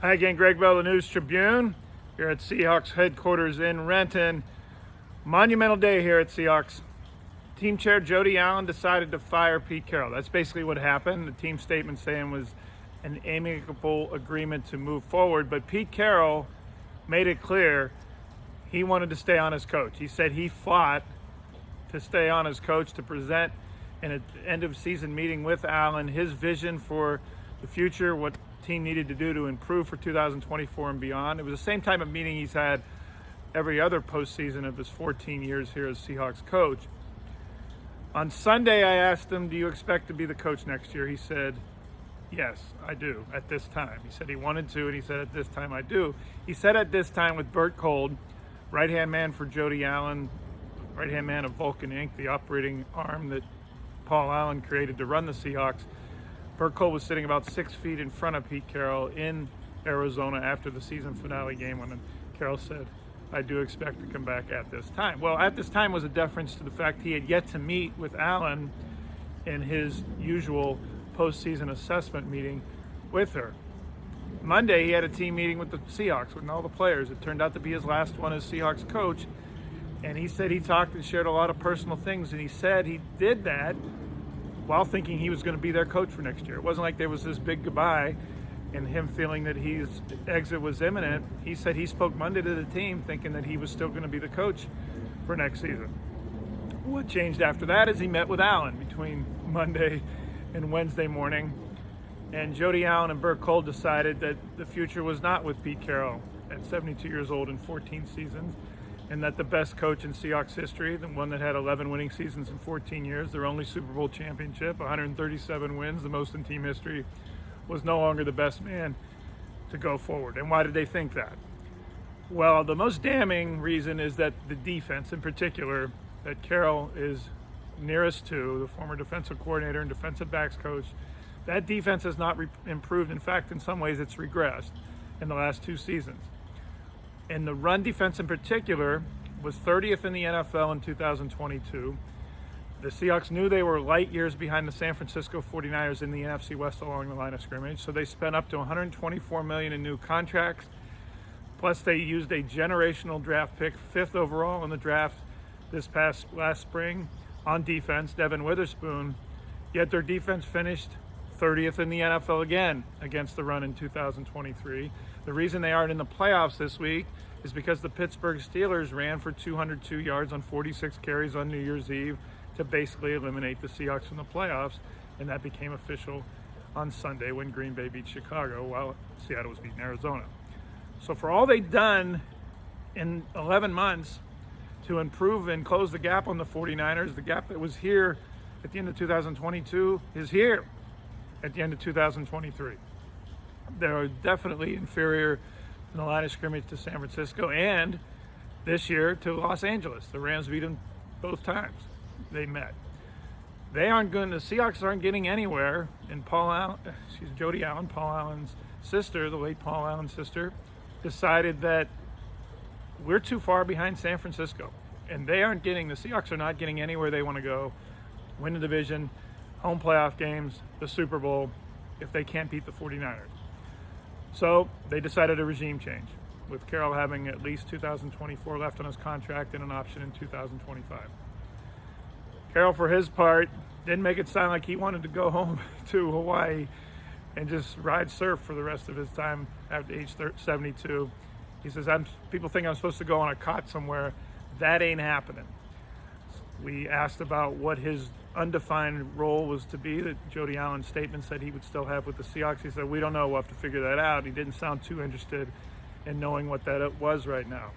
Hi again, Gregg Bell, the News Tribune, here at Seahawks headquarters in Renton. Monumental day here at Seahawks. Team chair Jody Allen decided to fire Pete Carroll. That's basically what happened. The team statement saying was an amicable agreement to move forward, but Pete Carroll made it clear he wanted to stay on as coach. He said he fought to stay on as coach, to present in an end of season meeting with Allen his vision for the future, what team needed to do to improve for 2024 and beyond. It was the same type of meeting he's had every other postseason of his 14 years here as Seahawks coach. On Sunday, I asked him, do you expect to be the coach next year? He said, yes, I do, at this time. He said he wanted to, and he said, at this time, I do. He said at this time with Bert Kolde, right-hand man for Jody Allen, right-hand man of Vulcan Inc., the operating arm that Paul Allen created to run the Seahawks. Bert Kolde was sitting about 6 feet in front of Pete Carroll in Arizona after the season finale game when Carroll said, I do expect to come back at this time. Well, at this time was a deference to the fact he had yet to meet with Allen in his usual postseason assessment meeting with her. Monday, he had a team meeting with the Seahawks, with all the players. It turned out to be his last one as Seahawks coach. And he said he talked and shared a lot of personal things. And he said he did that while thinking he was going to be their coach for next year. It wasn't like there was this big goodbye and him feeling that his exit was imminent. He said he spoke Monday to the team thinking that he was still going to be the coach for next season. What changed after that is he met with Allen between Monday and Wednesday morning. And Jody Allen and Bert Kolde decided that the future was not with Pete Carroll at 72 years old in 14 seasons, and that the best coach in Seahawks history, the one that had 11 winning seasons in 14 years, their only Super Bowl championship, 137 wins, the most in team history, was no longer the best man to go forward. And why did they think that? Well, the most damning reason is that the defense in particular, that Carroll is nearest to, the former defensive coordinator and defensive backs coach, that defense has not improved. In fact, in some ways it's regressed in the last two seasons. And the run defense in particular was 30th in the NFL in 2022. The Seahawks knew they were light years behind the San Francisco 49ers in the NFC West along the line of scrimmage, so they spent up to $124 million in new contracts. Plus, they used a generational draft pick, 5th overall in the draft last spring on defense, Devin Witherspoon. Yet their defense finished 30th in the NFL again against the run in 2023. The reason they aren't in the playoffs this week is because the Pittsburgh Steelers ran for 202 yards on 46 carries on New Year's Eve to basically eliminate the Seahawks from the playoffs, and that became official on Sunday when Green Bay beat Chicago while Seattle was beating Arizona. So for all they've done in 11 months to improve and close the gap on the 49ers, the gap that was here at the end of 2022 is here at the end of 2023. They're definitely inferior in the line of scrimmage to San Francisco and this year to Los Angeles. The Rams beat them both times they met. The Seahawks aren't getting anywhere, and Jody Allen, Paul Allen's sister, the late Paul Allen's sister, decided that we're too far behind San Francisco, and the Seahawks are not getting anywhere they want to go, win the division, home playoff games, the Super Bowl, if they can't beat the 49ers. So they decided a regime change, with Carroll having at least 2024 left on his contract and an option in 2025. Carroll, for his part, didn't make it sound like he wanted to go home to Hawaii and just ride surf for the rest of his time after age 72. He says, people think I'm supposed to go on a cot somewhere. That ain't happening. We asked about what his undefined role was to be that Jody Allen's statement said he would still have with the Seahawks. He said, we don't know. We'll have to figure that out. He didn't sound too interested in knowing what that was right now.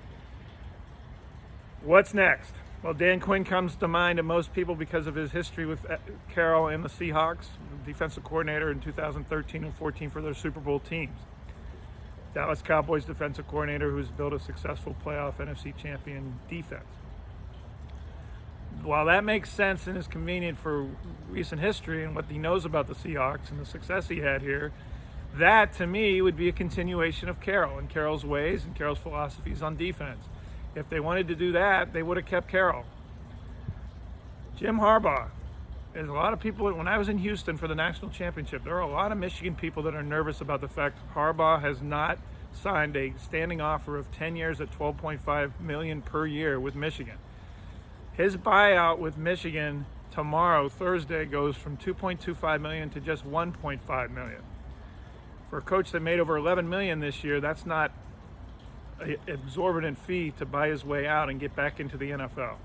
What's next? Well, Dan Quinn comes to mind to most people because of his history with Carroll and the Seahawks, defensive coordinator in 2013 and 14 for their Super Bowl teams. Dallas Cowboys defensive coordinator who's built a successful playoff NFC champion defense. While that makes sense and is convenient for recent history and what he knows about the Seahawks and the success he had here, that to me would be a continuation of Carroll and Carroll's ways and Carroll's philosophies on defense. If they wanted to do that, they would have kept Carroll. Jim Harbaugh there's a lot of people, when I was in Houston for the national championship, there are a lot of Michigan people that are nervous about the fact Harbaugh has not signed a standing offer of 10 years at $12.5 million per year with Michigan. His buyout with Michigan tomorrow, Thursday, goes from $2.25 million to just $1.5 million. For a coach that made over $11 million this year, that's not an exorbitant fee to buy his way out and get back into the NFL.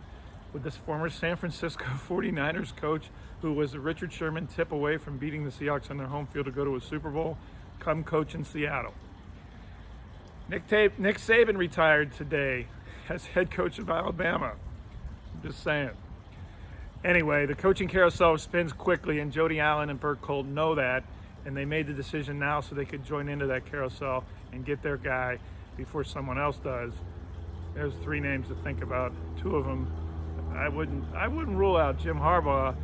With this former San Francisco 49ers coach, who was a Richard Sherman tip away from beating the Seahawks on their home field to go to a Super Bowl, come coach in Seattle. Nick Saban retired today as head coach of Alabama. I'm just saying. Anyway, the coaching carousel spins quickly, and Jody Allen and Bert Colt know that, and they made the decision now so they could join into that carousel and get their guy before someone else does. There's 3 names to think about. 2 of them, I wouldn't rule out Jim Harbaugh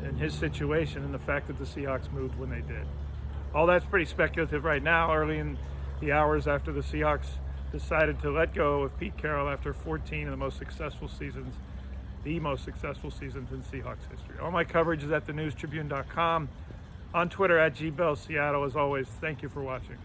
and his situation and the fact that the Seahawks moved when they did. All that's pretty speculative right now, early in the hours after the Seahawks decided to let go of Pete Carroll after 14 of the most successful seasons in Seahawks history. All my coverage is at thenewstribune.com, on Twitter at GBellSeattle. As always, thank you for watching.